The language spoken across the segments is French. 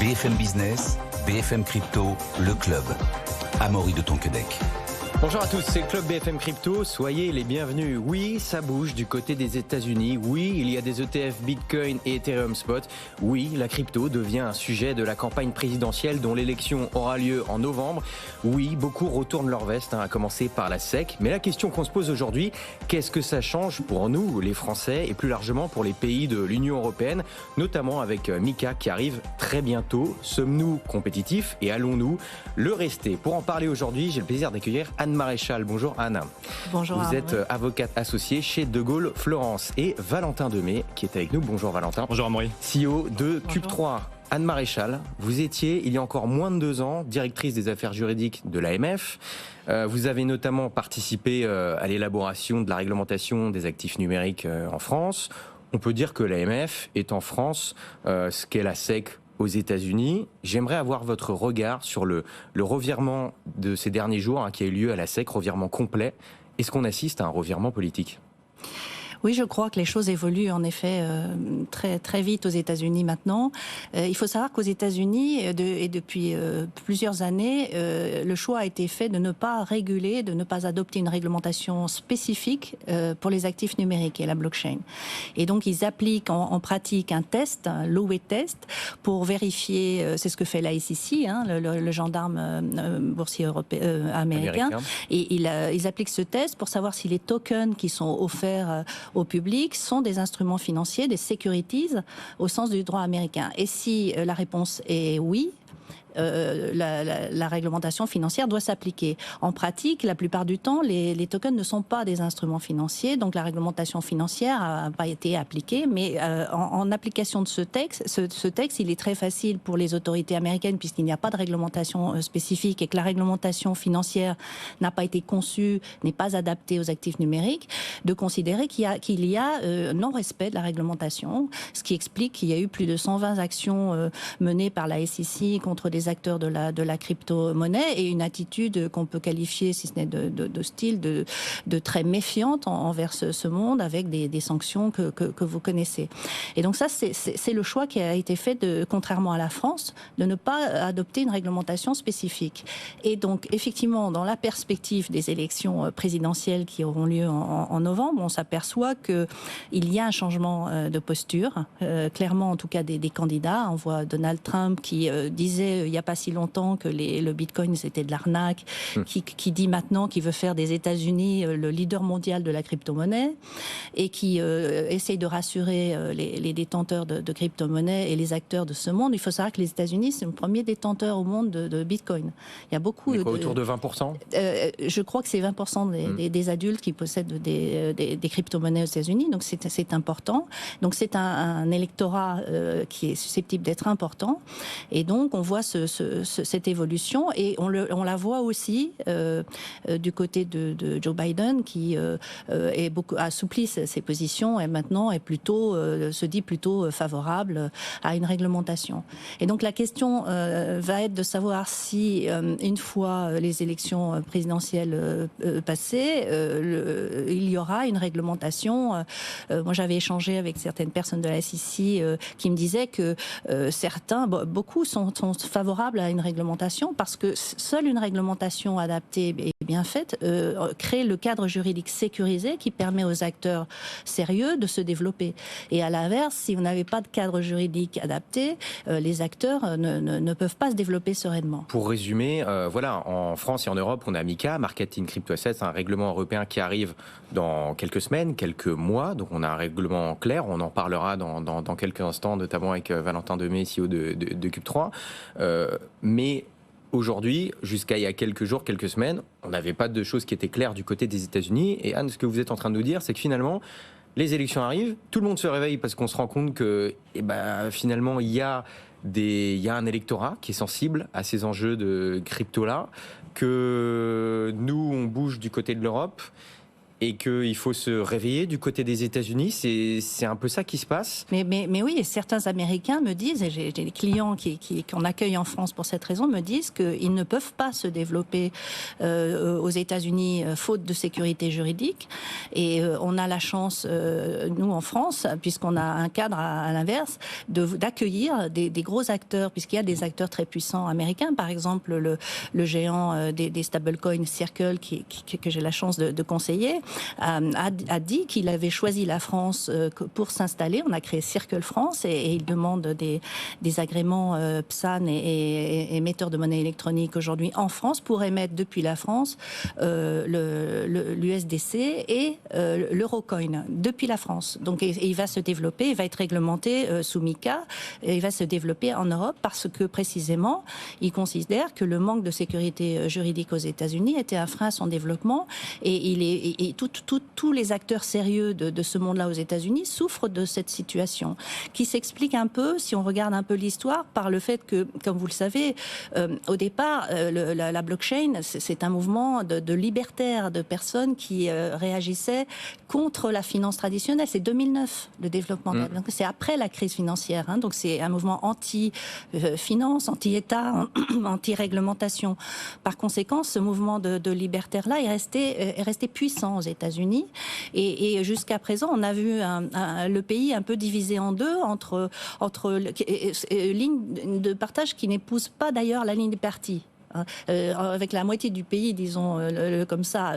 BFM Business, BFM Crypto, le club. Amaury de Tonquédec. Bonjour à tous, c'est le club BFM Crypto, soyez les bienvenus. Oui, ça bouge du côté des États-Unis. Oui, il y a des ETF Bitcoin et Ethereum Spot. Oui, la crypto devient un sujet de la campagne présidentielle dont l'élection aura lieu en novembre. Oui, beaucoup retournent leur veste, à commencer par la SEC. Mais la question qu'on se pose aujourd'hui, qu'est-ce que ça change pour nous, les Français, et plus largement pour les pays de l'Union européenne, notamment avec MiCA qui arrive très bientôt. Sommes-nous compétitifs et allons-nous le rester? Pour en parler aujourd'hui, j'ai le plaisir d'accueillir Anne Maréchal. Bonjour Anne. Bonjour. Vous êtes avocate associée chez De Gaulle Florence, et Valentin Demey qui est avec nous. Bonjour Valentin. Bonjour Amaury. CEO de Cube3. Anne Maréchal, vous étiez il y a encore moins de 2 ans directrice des affaires juridiques de l'AMF. Vous avez notamment participé à l'élaboration de la réglementation des actifs numériques en France. On peut dire que l'AMF est en France ce qu'est la SEC aux États-Unis. J'aimerais avoir votre regard sur le revirement de ces derniers jours qui a eu lieu à la SEC, revirement complet. Est-ce qu'on assiste à un revirement politique ? Oui, je crois que les choses évoluent en effet très très vite aux États-Unis maintenant. Il faut savoir qu'aux États-Unis et depuis plusieurs années, le choix a été fait de ne pas réguler, de ne pas adopter une réglementation spécifique pour les actifs numériques et la blockchain. Et donc ils appliquent en pratique un test, un Lowe test, pour vérifier. C'est ce que fait la SEC, le gendarme boursier américain. Et ils appliquent ce test pour savoir si les tokens qui sont offerts au public sont des instruments financiers, des securities au sens du droit américain. Et si la réponse est oui, la réglementation financière doit s'appliquer. En pratique, la plupart du temps, les tokens ne sont pas des instruments financiers, donc la réglementation financière n'a pas été appliquée, mais en application de ce texte, il est très facile pour les autorités américaines, puisqu'il n'y a pas de réglementation spécifique et que la réglementation financière n'a pas été conçue, n'est pas adaptée aux actifs numériques, de considérer qu'il y a non-respect de la réglementation, ce qui explique qu'il y a eu plus de 120 actions menées par la SEC contre des acteurs de la crypto-monnaie, et une attitude qu'on peut qualifier, si ce n'est de style, de très méfiante envers ce monde, avec des sanctions que vous connaissez. Et donc ça, c'est le choix qui a été fait, contrairement à la France, de ne pas adopter une réglementation spécifique. Et donc, effectivement, dans la perspective des élections présidentielles qui auront lieu en novembre, on s'aperçoit qu'il y a un changement de posture, clairement en tout cas des candidats. On voit Donald Trump qui disait il n'y a pas si longtemps que le Bitcoin c'était de l'arnaque, qui dit maintenant qu'il veut faire des États-Unis le leader mondial de la crypto-monnaie, et qui essaye de rassurer les détenteurs de crypto-monnaie et les acteurs de ce monde. Il faut savoir que les États-Unis, c'est le premier détenteur au monde de Bitcoin. Il y a beaucoup autour de 20%. Je crois que c'est 20% des adultes qui possèdent des crypto-monnaies aux États-Unis, donc c'est important. Donc c'est un électorat qui est susceptible d'être important, et donc on voit cette évolution, et on la voit aussi du côté de Joe Biden, qui est beaucoup assoupli ses positions, et maintenant se dit plutôt favorable à une réglementation. Et donc la question va être de savoir si une fois les élections présidentielles passées, il y aura une réglementation. Moi j'avais échangé avec certaines personnes de la SEC qui me disaient que beaucoup sont favorables à une réglementation, parce que seule une réglementation adaptée et bien faite crée le cadre juridique sécurisé qui permet aux acteurs sérieux de se développer. Et à l'inverse, si vous n'avez pas de cadre juridique adapté, les acteurs ne peuvent pas se développer sereinement. Pour résumer, en France et en Europe, on a MiCA, Marketing Crypto Assets, un règlement européen qui arrive dans quelques semaines, quelques mois. Donc on a un règlement clair, on en parlera dans quelques instants, notamment avec Valentin Demey, CEO de Cube3. Mais aujourd'hui, jusqu'à il y a quelques jours, quelques semaines, on n'avait pas de choses qui étaient claires du côté des États-Unis. Et Anne, ce que vous êtes en train de nous dire, c'est que finalement, les élections arrivent, tout le monde se réveille parce qu'on se rend compte que finalement, il y a un électorat qui est sensible à ces enjeux de crypto-là, que nous, on bouge du côté de l'Europe. et qu'il faut se réveiller du côté des États-Unis. C'est un peu ça qui se passe. Mais oui, et certains Américains me disent, et j'ai des clients qu'on accueille en France pour cette raison, me disent qu'ils ne peuvent pas se développer aux États-Unis faute de sécurité juridique. Et on a la chance, nous en France, puisqu'on a un cadre à l'inverse, d'accueillir des gros acteurs, puisqu'il y a des acteurs très puissants américains. Par exemple, le géant des stablecoins Circle, que j'ai la chance de conseiller, a dit qu'il avait choisi la France pour s'installer. On a créé Circle France et il demande des agréments PSAN et émetteurs de monnaie électronique aujourd'hui en France pour émettre depuis la France l'USDC et l'Eurocoin depuis la France. Donc il va se développer, il va être réglementé sous MiCA et il va se développer en Europe parce que précisément il considère que le manque de sécurité juridique aux États-Unis était un frein à son développement et tous les acteurs sérieux de ce monde-là aux États-Unis souffrent de cette situation qui s'explique un peu, si on regarde un peu l'histoire, par le fait que, comme vous le savez, au départ, la blockchain, c'est un mouvement de libertaires, de personnes qui réagissaient contre la finance traditionnelle. C'est 2009, le développement. Donc c'est après la crise financière. Hein, donc c'est un mouvement anti-finance, anti-État, anti-réglementation. Par conséquent, ce mouvement de libertaires-là est resté puissant aux États-Unis. Et jusqu'à présent, on a vu le pays un peu divisé en deux entre lignes de partage qui n'épousent pas d'ailleurs la ligne des partis. Avec la moitié du pays, disons comme ça,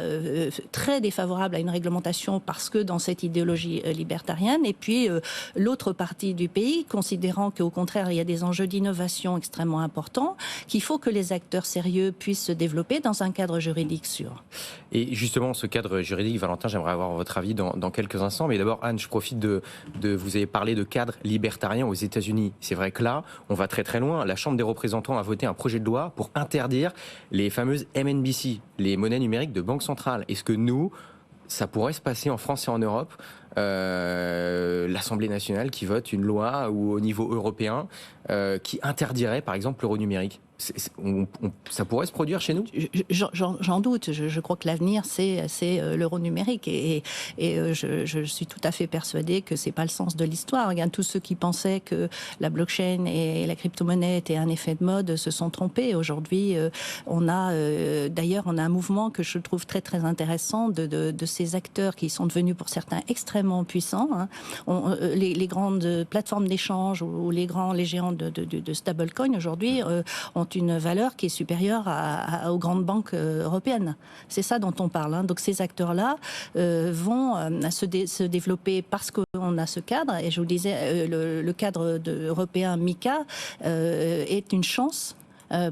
très défavorable à une réglementation parce que dans cette idéologie libertarienne, et puis l'autre partie du pays considérant qu'au contraire il y a des enjeux d'innovation extrêmement importants, qu'il faut que les acteurs sérieux puissent se développer dans un cadre juridique sûr. Et justement, ce cadre juridique, Valentin, j'aimerais avoir votre avis dans quelques instants. Mais d'abord, Anne, je profite de vous avez parlé de cadre libertarien aux États-Unis. C'est vrai que là, on va très très loin. La Chambre des représentants a voté un projet de loi pour interdire les fameuses MNBC, les monnaies numériques de banque centrale. Est-ce que nous, ça pourrait se passer en France et en Europe, l'Assemblée nationale qui vote une loi ou au niveau européen qui interdirait par exemple l'euro numérique? Ça pourrait se produire chez nous? J'en doute. Je crois que l'avenir, c'est l'euro numérique. Et je suis tout à fait persuadée que c'est pas le sens de l'histoire. Regarde, tous ceux qui pensaient que la blockchain et la crypto-monnaie étaient un effet de mode se sont trompés. Aujourd'hui, d'ailleurs, on a un mouvement que je trouve très, très intéressant de ces acteurs qui sont devenus pour certains extrêmement puissants. Hein. Les grandes plateformes d'échange ou les géants de stablecoin aujourd'hui ont une valeur qui est supérieure aux grandes banques européennes. C'est ça dont on parle. Hein. Donc ces acteurs-là vont se développer parce qu'on a ce cadre. Et je vous disais, le cadre européen MiCA est une chance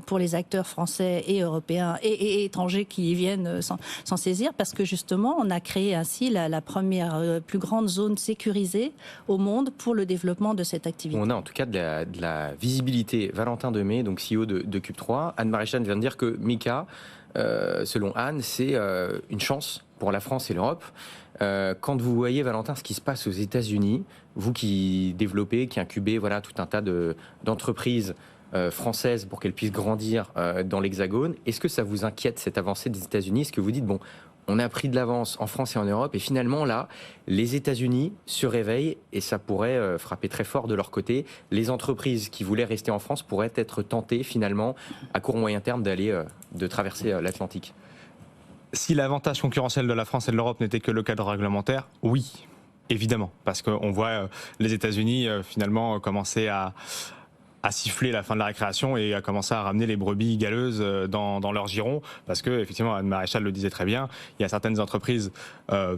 pour les acteurs français et européens et étrangers qui y viennent s'en saisir, parce que justement, on a créé ainsi la première plus grande zone sécurisée au monde pour le développement de cette activité. On a en tout cas de la visibilité. Valentin Demey, donc CEO de Cube3, Anne Maréchal vient de dire que MiCA, selon Anne, c'est une chance pour la France et l'Europe. Quand vous voyez, Valentin, ce qui se passe aux États-Unis, vous qui développez, qui incubez tout un tas d'entreprises françaises pour qu'elles puissent grandir dans l'Hexagone, est-ce que ça vous inquiète cette avancée des États-Unis? Est-ce que vous dites, bon, on a pris de l'avance en France et en Europe et finalement là, les États-Unis se réveillent et ça pourrait frapper très fort de leur côté. Les entreprises qui voulaient rester en France pourraient être tentées finalement à court moyen terme de traverser l'Atlantique? Si l'avantage concurrentiel de la France et de l'Europe n'était que le cadre réglementaire, oui, évidemment, parce qu'on voit les États-Unis finalement commencer à siffler la fin de la récréation et à commencer à ramener les brebis galeuses dans leur giron, parce que effectivement, Anne Maréchal le disait très bien, il y a certaines entreprises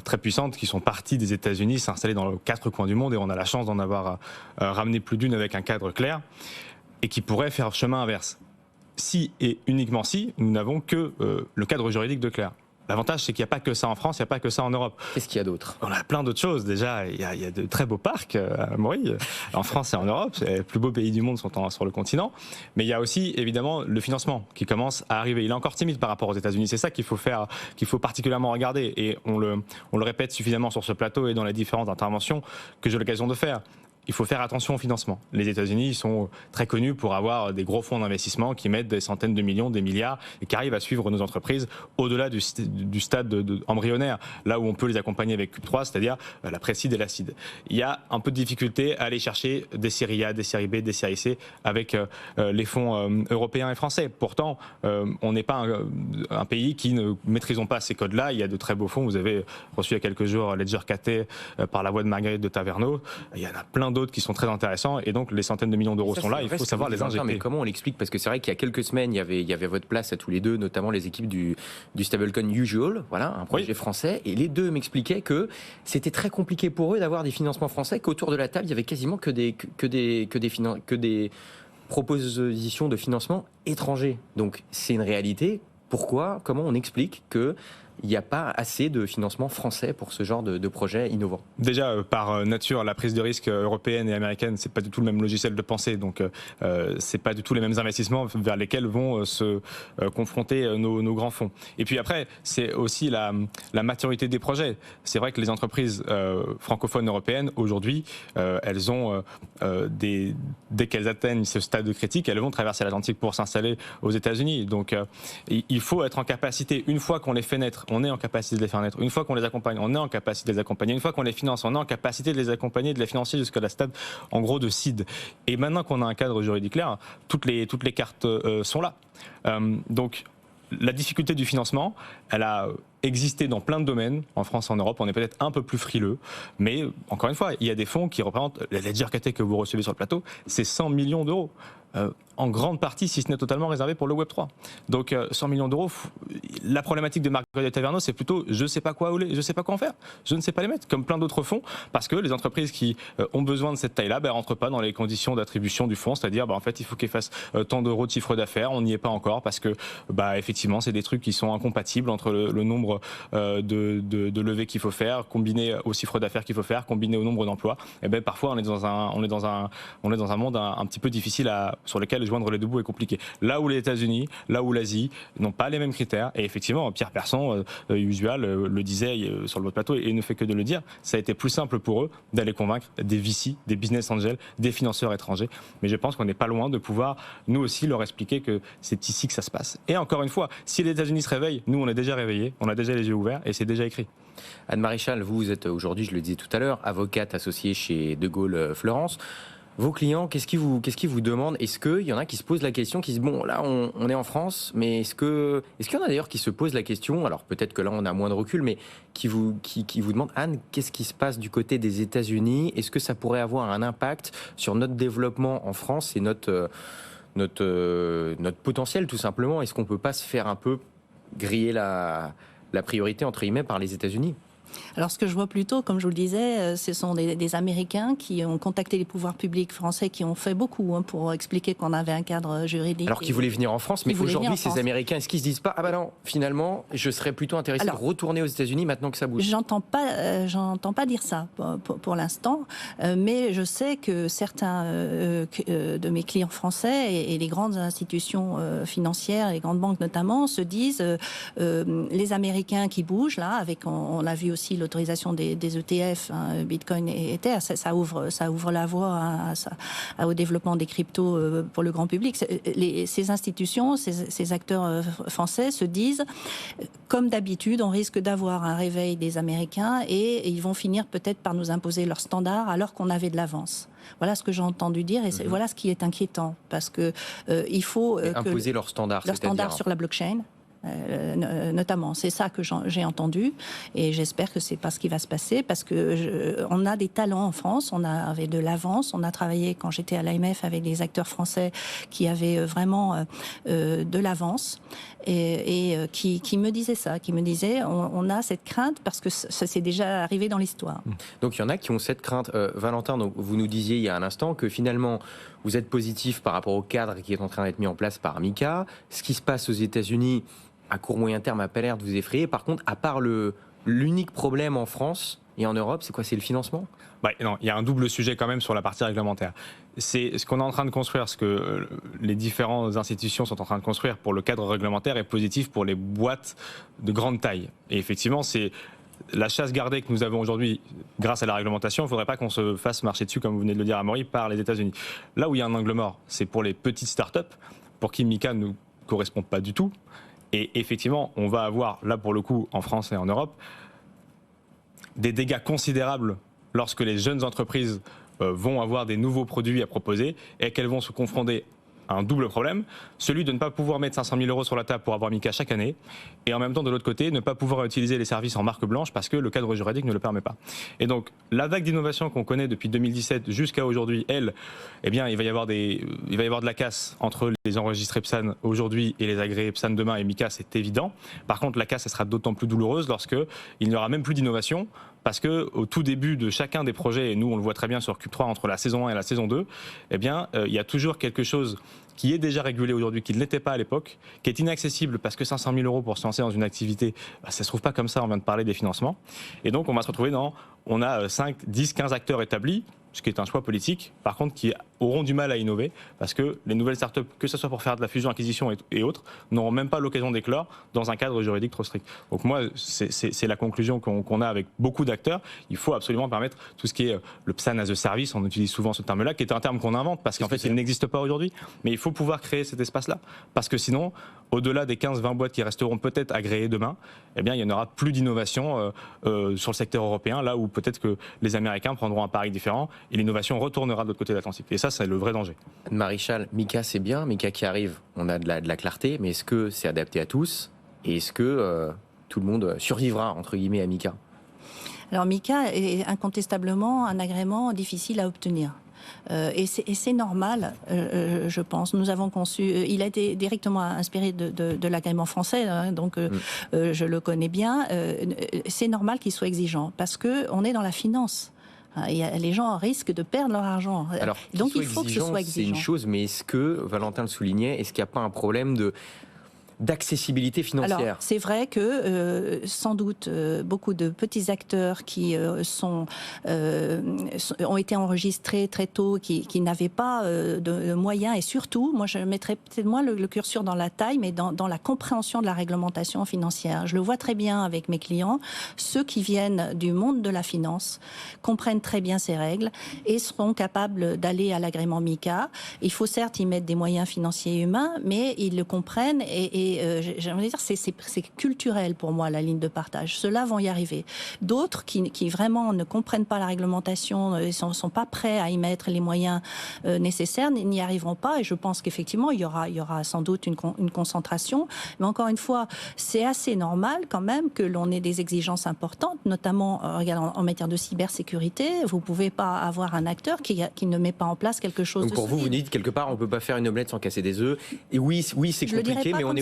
très puissantes qui sont parties des États-Unis, s'installer dans les 4 coins du monde, et on a la chance d'en avoir ramené plus d'une avec un cadre clair, et qui pourraient faire chemin inverse. Si et uniquement si, nous n'avons que le cadre juridique de clair. L'avantage, c'est qu'il n'y a pas que ça en France, il n'y a pas que ça en Europe. Qu'est-ce qu'il y a d'autre? On a plein d'autres choses. Déjà, il y a de très beaux parcs à Amaury, en France et en Europe. Les plus beaux pays du monde sont sur le continent. Mais il y a aussi, évidemment, le financement qui commence à arriver. Il est encore timide par rapport aux États-Unis. C'est ça qu'il faut particulièrement regarder. Et on le répète suffisamment sur ce plateau et dans les différentes interventions que j'ai l'occasion de faire. il faut faire attention au financement. Les États-Unis, ils sont très connus pour avoir des gros fonds d'investissement qui mettent des centaines de millions, des milliards, et qui arrivent à suivre nos entreprises au-delà du stade embryonnaire, là où on peut les accompagner avec Cube3, c'est-à-dire la Précide et la CID. Il y a un peu de difficulté à aller chercher des séries A, des séries B, des séries C avec les fonds européens et français. Pourtant, on n'est pas un pays qui ne maîtrisons pas ces codes-là. Il y a de très beaux fonds. Vous avez reçu il y a quelques jours Ledger KT par la voix de Marguerite de Taverneau. Il y en a plein d'autres qui sont très intéressants et donc les centaines de millions d'euros sont là, il faut savoir les injecter. Mais comment on l'explique? Parce que c'est vrai qu'il y a quelques semaines, il y avait votre place à tous les deux, notamment les équipes du stablecoin Usual, voilà, un projet français, et les deux m'expliquaient que c'était très compliqué pour eux d'avoir des financements français, qu'autour de la table, il y avait quasiment que des propositions de financement étrangers. Donc c'est une réalité. Pourquoi? Comment on explique que il n'y a pas assez de financement français pour ce genre de projet innovant? Déjà, par nature, la prise de risque européenne et américaine, c'est pas du tout le même logiciel de pensée. Donc, c'est pas du tout les mêmes investissements vers lesquels vont se confronter nos grands fonds. Et puis après, c'est aussi la maturité des projets. C'est vrai que les entreprises francophones européennes, aujourd'hui, elles ont dès qu'elles atteignent ce stade de critique, elles vont traverser l'Atlantique pour s'installer aux États-Unis. Donc, il faut être en capacité, une fois qu'on les fait naître, on est en capacité de les faire naître. Une fois qu'on les accompagne, on est en capacité de les accompagner. Une fois qu'on les finance, on est en capacité de les accompagner et de les financer jusqu'à la stade, en gros, de seed. Et maintenant qu'on a un cadre juridique clair, toutes les cartes sont là. Donc, la difficulté du financement, elle a existé dans plein de domaines, en France, en Europe. On est peut-être un peu plus frileux, mais encore une fois, il y a des fonds qui représentent, les Ledger KT que vous recevez sur le plateau, c'est 100 millions d'euros. En grande partie, si ce n'est totalement réservé pour le Web3. Donc 100 millions d'euros, la problématique de Marguerite de Taverneau, c'est plutôt je ne sais pas quoi en faire, je ne sais pas les mettre, comme plein d'autres fonds, parce que les entreprises qui ont besoin de cette taille-là ne rentrent pas dans les conditions d'attribution du fonds, c'est-à-dire en fait il faut qu'elles fassent tant d'euros de chiffre d'affaires, on n'y est pas encore, parce que effectivement c'est des trucs qui sont incompatibles entre le nombre de levées qu'il faut faire, combiné au chiffre d'affaires qu'il faut faire, combiné au nombre d'emplois. Et parfois on est dans un monde un petit peu difficile sur lequel joindre les deux bouts est compliqué. Là où les États-Unis, là où l'Asie n'ont pas les mêmes critères, et effectivement, Pierre Persson, Usual, le disait sur le plateau et ne fait que de le dire, ça a été plus simple pour eux d'aller convaincre des VC, des business angels, des financeurs étrangers. Mais je pense qu'on n'est pas loin de pouvoir, nous aussi, leur expliquer que c'est ici que ça se passe. Et encore une fois, si les États-Unis se réveillent, nous, on est déjà réveillés, on a déjà les yeux ouverts et c'est déjà écrit. Anne Maréchal, vous êtes aujourd'hui, je le disais tout à l'heure, avocate associée chez De Gaulle Fleurance. Vos clients, qu'est-ce qu'ils vous demandent? Est-ce qu'il y en a qui se posent la question, qui se disent, bon, là, on est en France, mais est-ce qu'il y en a d'ailleurs qui se posent la question, alors peut-être que là, on a moins de recul, mais qui vous demandent, Anne, qu'est-ce qui se passe du côté des États-Unis? Est-ce que ça pourrait avoir un impact sur notre développement en France et notre potentiel, tout simplement? Est-ce qu'on ne peut pas se faire un peu griller la priorité, entre guillemets, par les États-Unis? Alors, ce que je vois plutôt, comme je vous le disais, ce sont des Américains qui ont contacté les pouvoirs publics français, qui ont fait beaucoup pour expliquer qu'on avait un cadre juridique. Alors qu'ils voulaient venir en France, mais aujourd'hui, ces Américains, est-ce qu'ils se disent pas, ah bah non, finalement, je serais plutôt intéressé de retourner aux États-Unis maintenant que ça bouge? J'entends pas dire ça pour l'instant, mais je sais que certains de mes clients français et les grandes institutions financières, les grandes banques notamment, se disent les Américains qui bougent là, on a vu aussi l'autorisation des ETF, Bitcoin et Ether, ça ouvre la voie au développement des cryptos pour le grand public. Ces institutions, ces acteurs français se disent, comme d'habitude, on risque d'avoir un réveil des Américains et ils vont finir peut-être par nous imposer leurs standards alors qu'on avait de l'avance. Voilà ce que j'ai entendu dire et voilà ce qui est inquiétant parce que il faut imposer leurs standards sur la blockchain. Notamment, c'est ça que j'ai entendu et j'espère que c'est pas ce qui va se passer parce que on a des talents en France, on avait de l'avance, on a travaillé quand j'étais à l'AMF avec des acteurs français qui avaient vraiment de l'avance et qui me disaient ça, qui me disaient on a cette crainte parce que ça s'est déjà arrivé dans l'histoire. Donc il y en a qui ont cette crainte. Valentin, donc, vous nous disiez il y a un instant que finalement vous êtes positif par rapport au cadre qui est en train d'être mis en place par MiCA. Ce qui se passe aux États-Unis à court moyen terme n'a pas l'air de vous effrayer. Par contre, à part l'unique problème en France et en Europe, c'est quoi? C'est le financement? Non, il y a un double sujet quand même sur la partie réglementaire. C'est ce qu'on est en train de construire, ce que les différentes institutions sont en train de construire pour le cadre réglementaire est positif pour les boîtes de grande taille. Et effectivement, c'est la chasse gardée que nous avons aujourd'hui grâce à la réglementation, il ne faudrait pas qu'on se fasse marcher dessus, comme vous venez de le dire, Amaury, par les États-Unis. Là où il y a un angle mort, c'est pour les petites startups, pour qui MiCA ne correspond pas du tout. Et effectivement, on va avoir, là pour le coup, en France et en Europe, des dégâts considérables lorsque les jeunes entreprises vont avoir des nouveaux produits à proposer et qu'elles vont se confronter à un double problème, celui de ne pas pouvoir mettre 500 000 € sur la table pour avoir MiCA chaque année, et en même temps, de l'autre côté, ne pas pouvoir utiliser les services en marque blanche parce que le cadre juridique ne le permet pas. Et donc, la vague d'innovation qu'on connaît depuis 2017 jusqu'à aujourd'hui, elle, eh bien, il va y avoir de la casse entre les enregistrés PSAN aujourd'hui et les agréés PSAN demain, et MiCA, c'est évident. Par contre, la casse, elle sera d'autant plus douloureuse lorsque il n'y aura même plus d'innovation, parce que au tout début de chacun des projets, et nous on le voit très bien sur Cube 3 entre la saison 1 et la saison 2, eh bien, il y a toujours quelque chose qui est déjà régulé aujourd'hui, qui ne l'était pas à l'époque, qui est inaccessible parce que 500 000 € pour se lancer dans une activité, ça ne se trouve pas comme ça, on vient de parler des financements. Et donc on va se retrouver on a 5, 10, 15 acteurs établis, ce qui est un choix politique, par contre qui auront du mal à innover, parce que les nouvelles startups, que ce soit pour faire de la fusion-acquisition et autres, n'auront même pas l'occasion d'éclore dans un cadre juridique trop strict. Donc moi, c'est la conclusion qu'on a avec beaucoup d'acteurs. Il faut absolument permettre tout ce qui est le PSAN as a service, on utilise souvent ce terme-là, qui est un terme qu'on invente, parce qu'en fait, il n'existe pas aujourd'hui, mais il faut pouvoir créer cet espace-là, parce que sinon, au-delà des 15-20 boîtes qui resteront peut-être agréées demain, eh bien, il n'y en aura plus d'innovation sur le secteur européen, là où peut-être que les Américains prendront un pari différent, et l'innovation retournera de l'autre côté de l'Atlantique. Et ça, c'est le vrai danger. Maréchal, MiCA, c'est bien. MiCA qui arrive, on a de la clarté, mais est-ce que c'est adapté à tous? Et est-ce que tout le monde survivra, entre guillemets, à MiCA? Alors MiCA est incontestablement un agrément difficile à obtenir. Et c'est normal, je pense. Nous avons conçu. Il a été directement inspiré de l'agrément français, hein, donc je le connais bien. C'est normal qu'il soit exigeant parce que on est dans la finance. Les gens risquent de perdre leur argent. Alors, donc il faut que ce soit exigeant. C'est une chose, mais est-ce que, Valentin le soulignait, est-ce qu'il n'y a pas un problème d'accessibilité financière? Alors, c'est vrai que sans doute beaucoup de petits acteurs qui ont été enregistrés très tôt, qui n'avaient pas de moyens, et surtout, moi je mettrais peut-être moins le curseur dans la taille, mais dans la compréhension de la réglementation financière. Je le vois très bien avec mes clients, ceux qui viennent du monde de la finance comprennent très bien ces règles et seront capables d'aller à l'agrément MiCA. Il faut certes y mettre des moyens financiers et humains, mais ils le comprennent et j'aimerais dire, c'est culturel pour moi, la ligne de partage. Ceux-là vont y arriver. D'autres qui vraiment ne comprennent pas la réglementation, ne sont pas prêts à y mettre les moyens nécessaires, n'y arriveront pas. Et je pense qu'effectivement, il y aura sans doute une concentration. Mais encore une fois, c'est assez normal quand même que l'on ait des exigences importantes, notamment en matière de cybersécurité. Vous ne pouvez pas avoir un acteur qui ne met pas en place quelque chose. Donc pour vous, vous dites quelque part, on ne peut pas faire une omelette sans casser des œufs. Et oui, c'est compliqué, mais on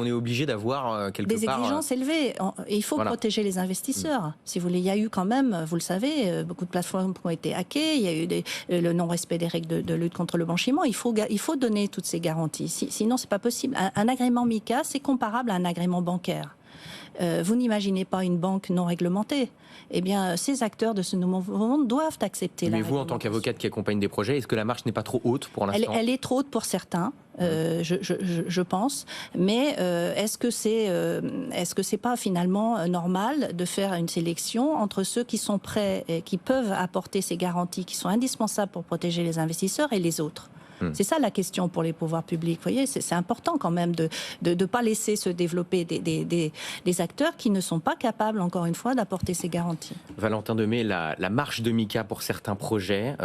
est obligé d'avoir quelque part... Des exigences élevées. Et il faut protéger les investisseurs. Si vous voulez, il y a eu quand même, vous le savez, beaucoup de plateformes qui ont été hackées, il y a eu le non-respect des règles de lutte contre le blanchiment. Il faut donner toutes ces garanties. Sinon, c'est pas possible. Un agrément MiCA, c'est comparable à un agrément bancaire. Vous n'imaginez pas une banque non réglementée. Eh bien, ces acteurs de ce nouveau monde doivent accepter la réglementation. Mais vous, en tant qu'avocate qui accompagne des projets, est-ce que la marche n'est pas trop haute pour l'instant? Elle est trop haute pour certains, je pense. Mais est-ce que c'est pas finalement normal de faire une sélection entre ceux qui sont prêts et qui peuvent apporter ces garanties qui sont indispensables pour protéger les investisseurs et les autres? C'est ça la question pour les pouvoirs publics. Vous voyez, c'est important quand même de ne pas laisser se développer des acteurs qui ne sont pas capables, encore une fois, d'apporter ces garanties. Valentin Demey, la marche de MiCA pour certains projets,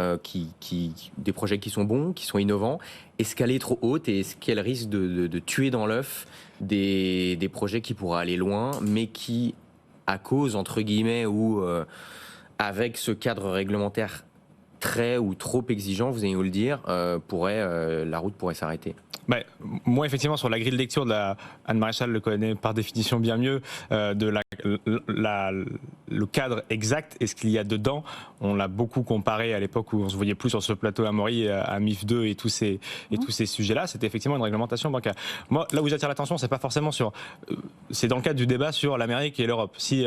des projets qui sont bons, qui sont innovants, est-ce qu'elle est trop haute et est-ce qu'elle risque de tuer dans l'œuf des projets qui pourraient aller loin, mais qui, à cause, entre guillemets, ou avec ce cadre réglementaire très ou trop exigeant, vous allez nous le dire, la route pourrait s'arrêter? Moi, effectivement, sur la grille de lecture de Anne Maréchal le connaît par définition bien mieux, le cadre exact et ce qu'il y a dedans. On l'a beaucoup comparé à l'époque où on se voyait plus sur ce plateau Amaury à MIF 2 et tous ces sujets-là. C'était effectivement une réglementation bancaire. Moi, là où j'attire l'attention, c'est pas forcément c'est dans le cadre du débat sur l'Amérique et l'Europe. Si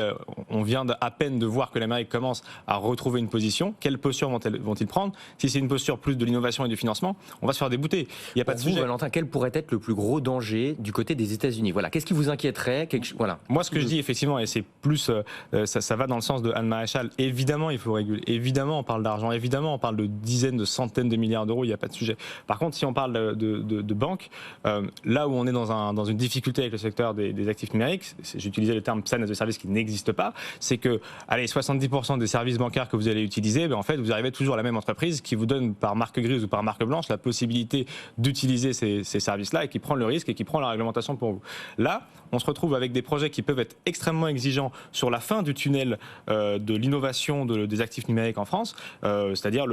on vient à peine de voir que l'Amérique commence à retrouver une position, quelle posture vont-ils prendre? Si c'est une posture plus de l'innovation et du financement, on va se faire débouter. Il n'y a pas de Pour vous, sujet. Valentin, quel pourrait être le plus gros danger du côté des États-Unis? Voilà, qu'est-ce qui vous inquiéterait? Voilà. Moi, ce que je dis effectivement, et c'est plus, ça va dans le sens de Anne Maréchal. Évidemment, il faut réguler. Évidemment, on parle d'argent. Évidemment, on parle de dizaines, de centaines de milliards d'euros. Il n'y a pas de sujet. Par contre, si on parle de banques, là où on est dans une difficulté avec le secteur des actifs numériques, j'utilisais le terme PSAN as a service qui n'existe pas, c'est que, allez, 70% des services bancaires que vous allez utiliser, en fait, vous arrivez toujours à la même entreprise qui vous donne par marque grise ou par marque blanche la possibilité d'utiliser ces services-là et qui prend le risque et qui prend la réglementation pour vous. Là, on se retrouve avec des projets qui peuvent être extrêmement exigeants sur la fin du tunnel de l'innovation des actifs numériques en France, c'est-à-dire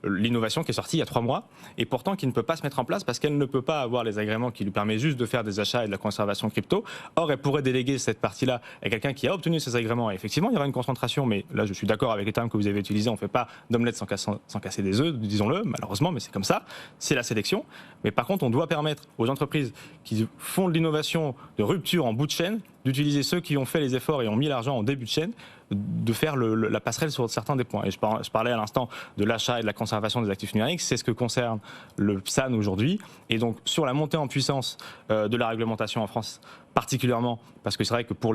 l'innovation qui est sortie il y a 3 mois et pourtant qui ne peut pas se mettre en place parce qu'elle ne peut pas avoir les agréments qui lui permettent juste de faire des achats et de la conservation crypto. Or, elle pourrait déléguer cette partie-là à quelqu'un qui a obtenu ces agréments. Et effectivement, il y aura une concentration, mais là, je suis d'accord avec les termes que vous avez utilisés. On ne fait pas d'omelette sans casser des œufs, disons-le, malheureusement, mais c'est comme ça. C'est la sélection. Mais par contre, on doit permettre aux entreprises qui font de l'innovation de rupture en bout de chaîne d'utiliser ceux qui ont fait les efforts et ont mis l'argent en début de chaîne, de faire la passerelle sur certains des points. Et je parlais à l'instant de l'achat et de la conservation des actifs numériques, c'est ce que concerne le PSAN aujourd'hui. Et donc, sur la montée en puissance de la réglementation en France, particulièrement, parce que c'est vrai que pour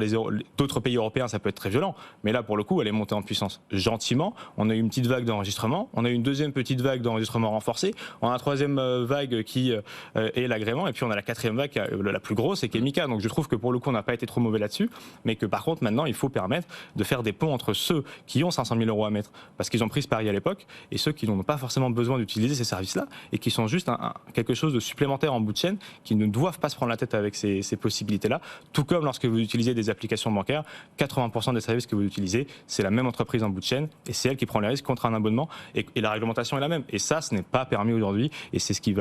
d'autres pays européens, ça peut être très violent, mais là, pour le coup, elle est montée en puissance gentiment. On a eu une petite vague d'enregistrement, on a eu une deuxième petite vague d'enregistrement renforcé, on a une troisième vague qui est l'agrément, et puis on a la quatrième vague, la plus grosse, et qui est MiCA. Donc je trouve que pour le coup, on n'a pas été trop mauvais là-dessus, mais que par contre, maintenant, il faut permettre de faire des ponts entre ceux qui ont 500 000 euros à mettre, parce qu'ils ont pris ce pari à l'époque, et ceux qui n'ont pas forcément besoin d'utiliser ces services-là, et qui sont juste quelque chose de supplémentaire en bout de chaîne, qui ne doivent pas se prendre la tête avec ces possibilités-là. Tout comme lorsque vous utilisez des applications bancaires, 80% des services que vous utilisez, c'est la même entreprise en bout de chaîne et c'est elle qui prend les risques contre un abonnement et la réglementation est la même. Et ça, ce n'est pas permis aujourd'hui et c'est ce qui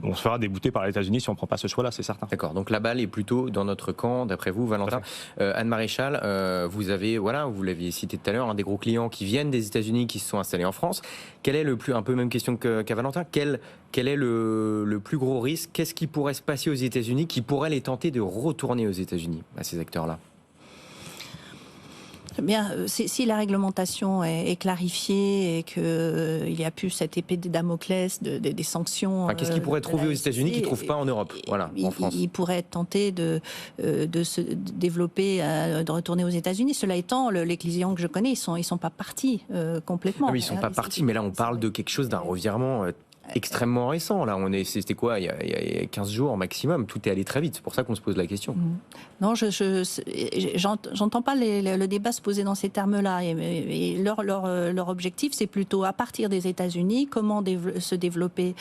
on se fera débouter par les États-Unis si on ne prend pas ce choix-là, c'est certain. D'accord, donc la balle est plutôt dans notre camp, d'après vous, Valentin. Anne Maréchal, vous avez, vous l'aviez cité tout à l'heure, des gros clients qui viennent des États-Unis, qui se sont installés en France. Quel est un peu même question qu'à Valentin, quel est le plus gros risque? Qu'est-ce qui pourrait se passer aux États-Unis qui pourrait les tenter de retourner aux États-Unis, à ces acteurs-là? Bien, si la réglementation est clarifiée et qu'il n'y a plus cette épée de Damoclès des sanctions... qu'est-ce qu'ils pourraient trouver aux États-Unis qu'ils ne trouvent pas en Europe, en France? Ils pourraient tenter de se développer, de retourner aux États-Unis. Cela étant, les clients que je connais, ils ne sont pas partis complètement. Non, mais ils ne sont pas partis, mais là on parle de quelque chose d'un revirement extrêmement récent. Là, c'était quoi, il y a 15 jours maximum. Tout est allé très vite. C'est pour ça qu'on se pose la question. Non, j'entends pas le débat se poser dans ces termes-là. Et leur objectif, c'est plutôt à partir des États-Unis, comment se développer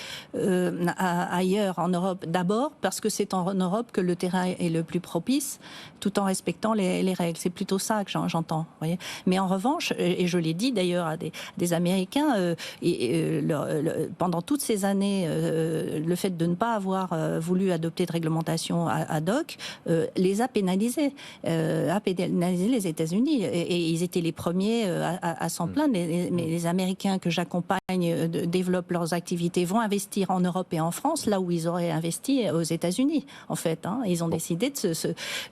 ailleurs en Europe. D'abord, parce que c'est en Europe que le terrain est le plus propice, tout en respectant les règles. C'est plutôt ça que j'entends. Voyez. Mais en revanche, et je l'ai dit d'ailleurs à des Américains, pendant toutes ces années, le fait de ne pas avoir voulu adopter de réglementation ad hoc les a pénalisés les États-Unis. Et ils étaient les premiers à s'en plaindre. Mais les Américains que j'accompagne développent leurs activités, vont investir en Europe et en France, là où ils auraient investi aux États-Unis, en fait. Ils ont décidé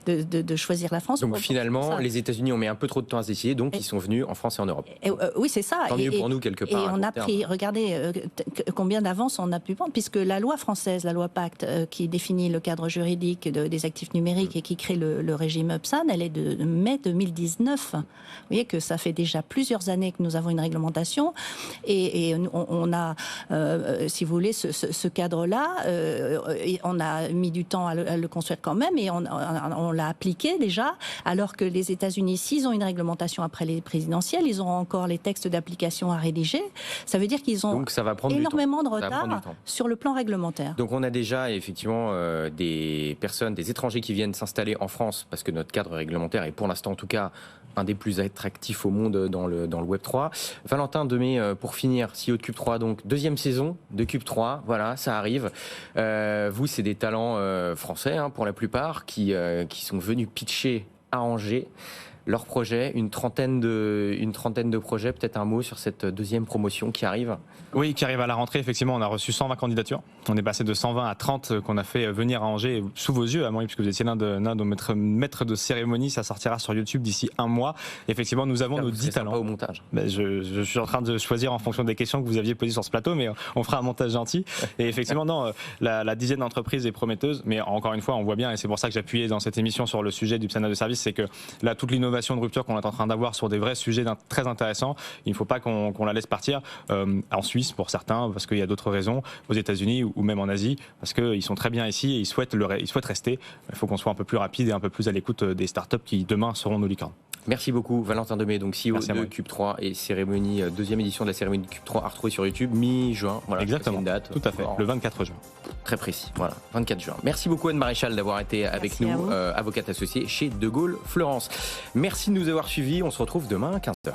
de choisir la France. Donc finalement, les États-Unis ont mis un peu trop de temps à se décider, donc ils sont venus en France et en Europe. Oui, c'est ça. Tant mieux pour nous, quelque part. Et on a pris, regardez, combien d'avance on a pu prendre, puisque la loi française, la loi Pacte, qui définit le cadre juridique des actifs numériques et qui crée le régime PSAN, elle est de mai 2019. Vous voyez que ça fait déjà plusieurs années que nous avons une réglementation et on a, si vous voulez, ce cadre-là, on a mis du temps à le construire quand même et on l'a appliqué déjà, alors que les États-Unis, s'ils ont une réglementation après les présidentielles, ils auront encore les textes d'application à rédiger. Ça veut dire qu'ils ont donc ça va prendre énormément de retard sur le plan réglementaire. Donc on a déjà effectivement des personnes, des étrangers qui viennent s'installer en France parce que notre cadre réglementaire est pour l'instant en tout cas un des plus attractifs au monde dans le Web3. Valentin Demey, pour finir, CEO de Cube3, donc deuxième saison de Cube3, voilà, ça arrive. Vous, c'est des talents français pour la plupart qui sont venus pitcher à Angers. leurs projets, une trentaine de projets. Peut-être un mot sur cette deuxième promotion qui arrive. Oui, qui arrive à la rentrée, effectivement, on a reçu 120 candidatures. On est passé de 120 à 30 qu'on a fait venir à Angers sous vos yeux, Amaury, puisque vous étiez l'un de nos maîtres de cérémonie. Ça sortira sur YouTube d'ici un mois. Effectivement, nous avons nos 10 talents. Pas au montage. Ben, je suis en train de choisir en fonction des questions que vous aviez posées sur ce plateau, mais on fera un montage gentil. Et effectivement, non, la dizaine d'entreprises est prometteuse, mais encore une fois, on voit bien, et c'est pour ça que j'appuyais dans cette émission sur le sujet du PSANA de service, c'est que là, toute l'innovation de rupture qu'on est en train d'avoir sur des vrais sujets très intéressants, il ne faut pas qu'on la laisse partir en Suisse pour certains, parce qu'il y a d'autres raisons, aux États-Unis ou même en Asie, parce qu'ils sont très bien ici et ils souhaitent rester. Il faut qu'on soit un peu plus rapide et un peu plus à l'écoute des startups qui demain seront nos licornes. Merci beaucoup Valentin Demey, donc CEO Merci de Cube 3 et cérémonie, deuxième édition de la cérémonie de Cube 3 à retrouver sur YouTube mi-juin. Voilà, exactement, une date, tout à fait, le 24 juin. Très précis, voilà, 24 juin. Merci beaucoup Anne Maréchal d'avoir été avec nous, avocate associée chez De Gaulle Fleurance. Merci de nous avoir suivis, on se retrouve demain à 15h.